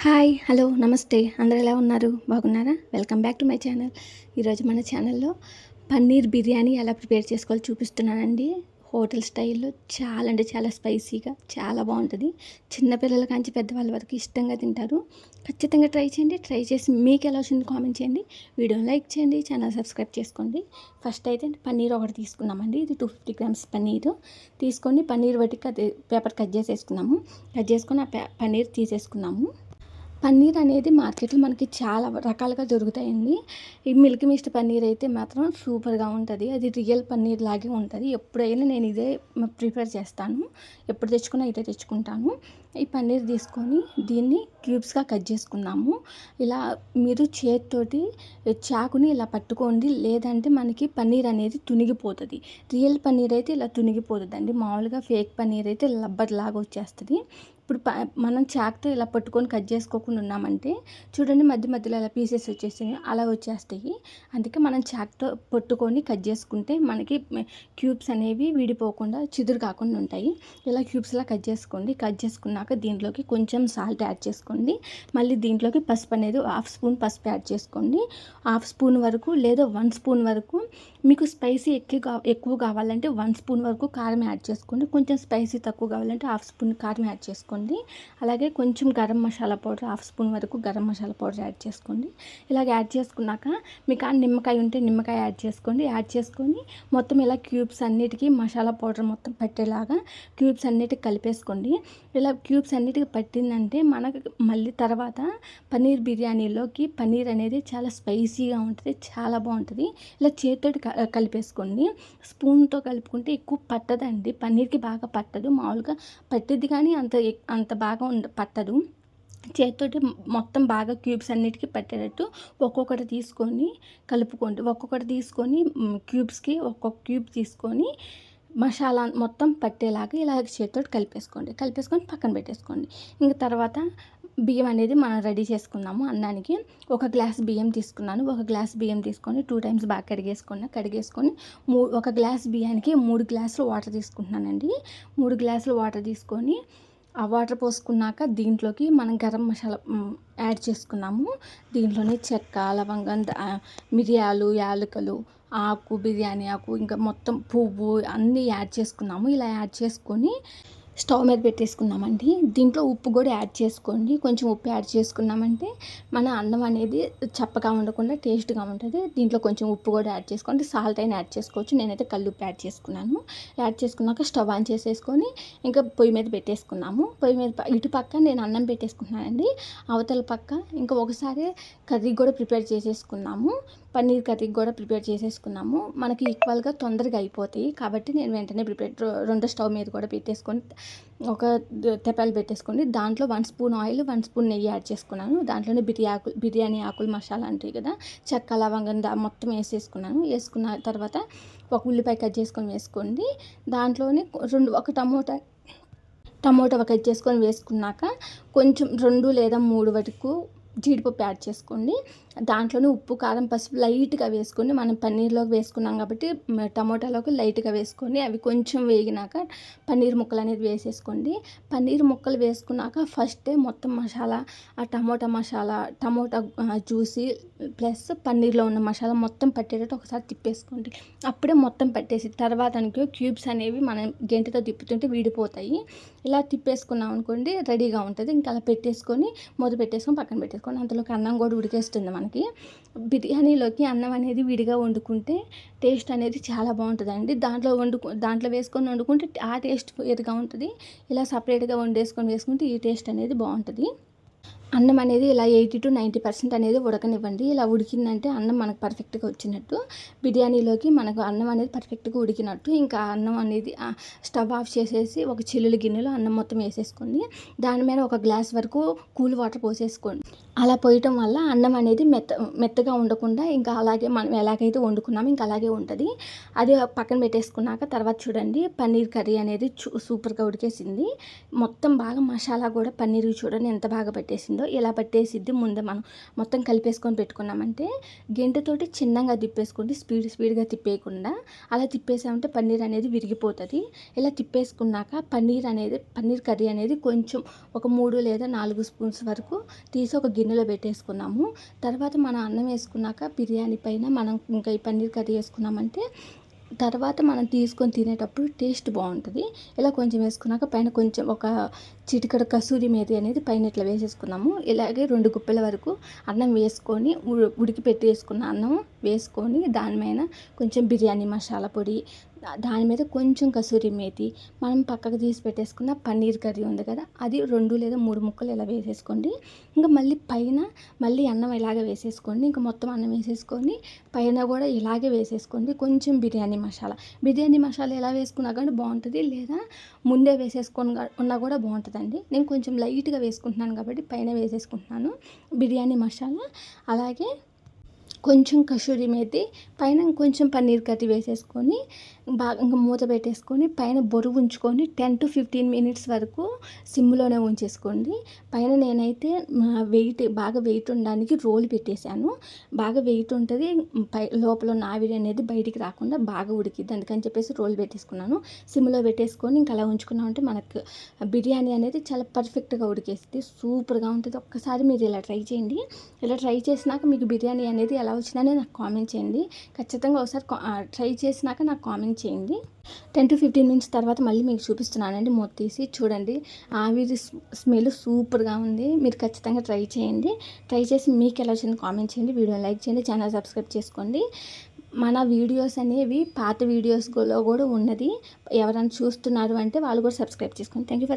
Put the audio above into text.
Hi hello నమస్తే అందరూ ఎలా ఉన్నారు బాగున్నారా welcome back to my channel. ఈరోజు మన ఛానల్లో పన్నీర్ బిర్యానీ ఎలా ప్రిపేర్ చేసుకోవాలో చూపిస్తున్నానండి. హోటల్ స్టైల్లో చాలా అంటే చాలా స్పైసీగా చాలా బాగుంటుంది. చిన్నపిల్లల కాంచి పెద్దవాళ్ళ వరకు ఇష్టంగా తింటారు. ఖచ్చితంగా ట్రై చేయండి. ట్రై చేసి మీకు ఎలా వచ్చింది కామెంట్ చేయండి. వీడియోని లైక్ చేయండి, ఛానల్ సబ్స్క్రైబ్ చేసుకోండి. ఫస్ట్ అయితే పన్నీర్ ఒకటి తీసుకున్నామండి. ఇది 250 గ్రామ్స్ పన్నీర్ తీసుకొని పన్నీర్ బట్టి పేపర్ కట్ చేసేసుకున్నాము. కట్ చేసుకొని ఆ పన్నీర్ తీసేసుకున్నాము. పన్నీర్ అనేది మార్కెట్లో మనకి చాలా రకాలుగా దొరుకుతాయండి. ఈ మిల్క్ మిస్ట్ పన్నీర్ అయితే మాత్రం సూపర్గా ఉంటుంది. అది రియల్ పన్నీర్ లాగే ఉంటుంది. ఎప్పుడైనా నేను ఇదే ప్రిఫర్ చేస్తాను. ఎప్పుడు తెచ్చుకున్నా ఇదే తెచ్చుకుంటాను. ఈ పన్నీర్ తీసుకొని దీన్ని క్యూబ్స్గా కట్ చేసుకున్నాము. ఇలా మీరు చేతితోటి చాకుని ఇలా పట్టుకోండి, లేదంటే మనకి పన్నీర్ అనేది తునిగిపోతుంది. రియల్ పన్నీర్ అయితే ఇలా తునిగిపోతుందండి. మామూలుగా ఫేక్ పన్నీర్ అయితే రబ్బర్ లాగా వచ్చేస్తుంది. ఇప్పుడు మనం చాక్తో ఇలా పట్టుకొని కట్ చేసుకోకుండా ఉన్నామంటే చూడండి, మధ్య మధ్యలో అలా పీసెస్ వచ్చేస్తాయి, అలా వచ్చేస్తాయి. అందుకే మనం చాక్తో పట్టుకొని కట్ చేసుకుంటే మనకి క్యూబ్స్ అనేవి విడిపోకుండా చిదురు కాకుండా ఉంటాయి. ఇలా క్యూబ్స్లా కట్ చేసుకోండి. కట్ చేసుకున్నాక దీంట్లోకి కొంచెం సాల్ట్ యాడ్ చేసుకోండి. మళ్ళీ దీంట్లోకి పసుపు అనేది 1/2 స్పూన్ పసుపు యాడ్ చేసుకోండి. 1/2 స్పూన్ వరకు లేదా 1 స్పూన్ వరకు మీకు స్పైసీ ఎక్కువ కావాలంటే 1 స్పూన్ వరకు కారం యాడ్ చేసుకోండి. కొంచెం స్పైసీ తక్కువ కావాలంటే 1/2 స్పూన్ కారం యాడ్ చేసుకోండి. అలాగే కొంచెం గరం మసాలా పౌడర్ 1/2 స్పూన్ వరకు గరం మసాలా పౌడర్ యాడ్ చేసుకోండి. ఇలాగ యాడ్ చేసుకున్నాక మీకు ఆ నిమ్మకాయ ఉంటే నిమ్మకాయ యాడ్ చేసుకోండి. యాడ్ చేసుకొని మొత్తం ఇలా క్యూబ్స్ అన్నిటికీ మసాలా పౌడర్ మొత్తం పట్టేలాగా క్యూబ్స్ అన్నిటికి కలిపేసుకోండి. ఇలా క్యూబ్స్ అన్నిటికి పట్టిందంటే మనకు మళ్ళీ తర్వాత పన్నీర్ బిర్యానీలోకి పన్నీర్ అనేది చాలా స్పైసీగా ఉంటుంది, చాలా బాగుంటుంది. ఇలా చేతితోటి కలిపేసుకోండి. స్పూన్తో కలుపుకుంటే ఎక్కువ పట్టదండి, పన్నీర్కి బాగా పట్టదు. మామూలుగా పట్టిద్ది కానీ అంత బాగా పట్టదు. చేతితోటి మొత్తం బాగా క్యూబ్స్ అన్నిటికీ పట్టేటట్టు ఒక్కొక్కటి తీసుకొని కలుపుకోండి. ఒక్కొక్కటి తీసుకొని క్యూబ్స్కి ఒక్కొక్క క్యూబ్ తీసుకొని మసాలా మొత్తం పట్టేలాగా ఇలా చేతితో కలిపేసుకొని పక్కన పెట్టేసుకోండి. ఇంక తర్వాత బియ్యం అనేది మనం రెడీ చేసుకున్నాము. అన్నానికి 1 గ్లాస్ బియ్యం తీసుకున్నాను. 1 గ్లాస్ బియ్యం తీసుకొని 2 టైమ్స్ బాగా కడిగేసుకొని 1 గ్లాస్ బియ్యానికి 3 గ్లాసులు వాటర్ తీసుకుంటున్నానండి. 3 గ్లాసులు వాటర్ తీసుకొని ఆ వాటర్ పోసుకున్నాక దీంట్లోకి మనం గరం మసాలా యాడ్ చేసుకున్నాము. దీంట్లోనే చెక్క, లవంగం, మిరియాలు, యాలకులు, ఆకు, బిర్యానీ ఆకు, ఇంకా మొత్తం పువ్వు అన్నీ యాడ్ చేసుకున్నాము. ఇలా యాడ్ చేసుకొని స్టవ్ మీద పెట్టేసుకున్నామండి. దీంట్లో ఉప్పు కూడా యాడ్ చేసుకోండి. కొంచెం ఉప్పు యాడ్ చేసుకున్నామంటే మన అన్నం అనేది చప్పగా ఉండకుండా టేస్ట్గా ఉంటుంది. దీంట్లో కొంచెం ఉప్పు కూడా యాడ్ చేసుకోండి. సాల్ట్ అయినా యాడ్ చేసుకోవచ్చు. నేనైతే కల్లుప్పు యాడ్ చేసుకున్నాను. యాడ్ చేసుకున్నాక స్టవ్ ఆన్ చేసేసుకొని ఇంకా పొయ్యి మీద పెట్టేసుకున్నాము. పొయ్యి మీద ఇటు పక్క నేను అన్నం పెట్టేసుకున్నానండి. అవతల పక్క ఇంకా ఒకసారి కర్రీ కూడా ప్రిపేర్ చేసేసుకున్నాము. పన్నీర్ కర్రీ కూడా ప్రిపేర్ చేసేసుకున్నాము. మనకి ఈక్వల్గా తొందరగా అయిపోతాయి కాబట్టి నేను వెంటనే రెండో స్టవ్ మీద కూడా పెట్టేసుకొని ఒక తెపాలు పెట్టేసుకోండి. దాంట్లో 1 స్పూన్ ఆయిల్, 1 స్పూన్ నెయ్యి యాడ్ చేసుకున్నాను. దాంట్లోనే బిర్యానీ ఆకులు మసాలా అంటాయి కదా, చెక్క, లవంగం మొత్తం వేసేసుకున్నాను. వేసుకున్న తర్వాత ఒక ఉల్లిపాయ కట్ చేసుకొని వేసుకోండి. దాంట్లోనే ఒక టమోటా కట్ చేసుకొని వేసుకున్నాక కొంచెం 2 లేదా 3 వరకు జీడిపప్పు యాడ్ చేసుకోండి. దాంట్లోనే ఉప్పు, కారం, పసుపు లైట్గా వేసుకోండి. మనం పన్నీర్లోకి వేసుకున్నాం కాబట్టి టమోటాలోకి లైట్గా వేసుకొని అవి కొంచెం వేగినాక పన్నీర్ ముక్కలు అనేది వేసేసుకోండి. పన్నీర్ ముక్కలు వేసుకున్నాక ఫస్టే మొత్తం మసాలా, ఆ టమోటా జ్యూసీ ప్లస్ పన్నీర్లో ఉన్న మసాలా మొత్తం పట్టేటట్టు ఒకసారి తిప్పేసుకోండి. అప్పుడే మొత్తం పట్టేసి తర్వాత క్యూబ్స్ అనేవి మనం గెంటితో తిప్పుతుంటే విడిపోతాయి. ఇలా తిప్పేసుకున్నాం అనుకోండి రెడీగా ఉంటుంది. ఇంకా అలా పెట్టేసుకొని పక్కన పెట్టేసుకోండి. అంతలోకి అన్నం కూడా ఉడికేస్తుంది. మనకి బిర్యానీలోకి అన్నం అనేది విడిగా వండుకుంటే టేస్ట్ అనేది చాలా బాగుంటుందండి. దాంట్లో వేసుకొని వండుకుంటే ఆ టేస్ట్ వేరుగా ఉంటుంది. ఇలా సపరేట్గా వేసుకుంటే ఈ టేస్ట్ అనేది బాగుంటుంది. అన్నం అనేది ఇలా 80 to 90% అనేది ఉడకనివ్వండి. ఇలా ఉడికిందంటే అన్నం మనకు పర్ఫెక్ట్గా వచ్చినట్టు. బిర్యానీలోకి మనకు అన్నం అనేది పర్ఫెక్ట్గా ఉడికినట్టు. ఇంకా అన్నం అనేది స్టవ్ ఆఫ్ చేసేసి ఒక చిల్లులు గిన్నెలో అన్నం మొత్తం వేసేసుకోండి. దాని మీద 1 గ్లాస్ వరకు కూల్ వాటర్ పోసేసుకోండి. అలా పోయటం వల్ల అన్నం అనేది మెత్తగా ఉండకుండా ఇంకా అలాగే మనం ఎలాగైతే వండుకున్నామో ఇంకా అలాగే ఉంటుంది. అది పక్కన పెట్టేసుకున్నాక తర్వాత చూడండి పన్నీర్ కర్రీ అనేది సూపర్గా ఉడికేసింది. మొత్తం బాగా మసాలా కూడా పన్నీర్కి చూడండి ఎంత బాగా పట్టేసిందో. ఇలా పట్టేసిద్ది ముందే మనం మొత్తం కలిపేసుకొని పెట్టుకున్నామంటే గెంటతోటి చిన్నగా తిప్పేసుకోండి, స్పీడ్గా తిప్పేయకుండా. అలా తిప్పేసామంటే పన్నీర్ అనేది విరిగిపోతుంది. ఇలా తిప్పేసుకున్నాక పన్నీర్ కర్రీ అనేది కొంచెం ఒక 3 లేదా 4 స్పూన్స్ వరకు తీసి ఒక గిన్నెలో పెట్టేసుకున్నాము. తర్వాత మనం అన్నం వేసుకున్నాక బిర్యానీ పైన మనం ఇంకా ఈ పన్నీర్ కర్రీ వేసుకున్నామంటే తర్వాత మనం తీసుకొని తినేటప్పుడు టేస్ట్ బాగుంటుంది. ఇలా కొంచెం వేసుకున్నాక పైన కొంచెం ఒక చిటికెడు కసూరి మేతి అనేది పైన ఇట్లా వేసేసుకున్నాము. ఇలాగే 2 గుప్పెల వరకు అన్నం వేసుకొని ఉడికి పెట్టి వేసుకున్న అన్నం వేసుకొని దాని మీద కొంచెం బిర్యానీ మసాలా పొడి, దాని మీద కొంచెం కసూరి మేతి, మనం పక్కకు తీసి పెట్టేసుకున్న పన్నీర్ కర్రీ ఉంది కదా అది 2 లేదా 3 ముక్కలు ఇలా వేసేసుకోండి. ఇంకా మళ్ళీ అన్నం ఇలాగే వేసేసుకోండి. ఇంకా మొత్తం అన్నం వేసేసుకొని పైన కూడా ఇలాగే వేసేసుకోండి. కొంచెం బిర్యానీ మసాలా ఎలా వేసుకున్నా కానీ బాగుంటుంది, లేదా ముందే వేసేసుకొని ఉన్నా కూడా బాగుంటుందండి. నేను కొంచెం లైట్గా వేసుకుంటున్నాను కాబట్టి పైన వేసేసుకుంటున్నాను బిర్యానీ మసాలా. అలాగే కొంచెం కసూరి మేతి, పైన కొంచెం పన్నీర్ కర్రీ వేసేసుకొని బాగా ఇంకా మూత పెట్టేసుకొని పైన బొరుగు ఉంచుకొని 10 to 15 మినిట్స్ వరకు సిమ్లోనే ఉంచేసుకోండి. పైన నేనైతే బాగా వెయిట్ ఉండడానికి రోల్ పెట్టేశాను. బాగా వెయిట్ ఉంటుంది, లోపల ఉన్న ఆవిరి అనేది బయటికి రాకుండా బాగా ఉడికిద్ది, అందుకని చెప్పేసి రోల్ పెట్టేసుకున్నాను. సిమ్లో పెట్టేసుకొని ఇంకా అలా ఉంచుకున్నామంటే మనకు బిర్యానీ అనేది చాలా పర్ఫెక్ట్గా ఉడికేస్తుంది, సూపర్గా ఉంటుంది. ఒక్కసారి మీరు ఇలా ట్రై చేయండి. ఇలా ట్రై చేసినాక మీకు బిర్యానీ అనేది ఎలా వచ్చిందని నాకు కామెంట్ చేయండి. ఖచ్చితంగా ఒకసారి ట్రై చేసినాక నాకు కామెంట్ చేయండి. 10 to 15 మినిట్స్ తర్వాత మళ్ళీ మీకు చూపిస్తున్నానండి. మూత తీసి చూడండి, ఆవిరి స్మెల్ సూపర్గా ఉంది. మీరు ఖచ్చితంగా ట్రై చేయండి. ట్రై చేసి మీకు ఎలా వచ్చింది కామెంట్ చేయండి. వీడియోని లైక్ చేయండి, ఛానల్ సబ్స్క్రైబ్ చేసుకోండి. మన వీడియోస్ అనేవి పాత వీడియోస్లో కూడా ఉన్నది, ఎవరైనా చూస్తున్నారు అంటే వాళ్ళు కూడా సబ్స్క్రైబ్ చేసుకోండి. Thank you.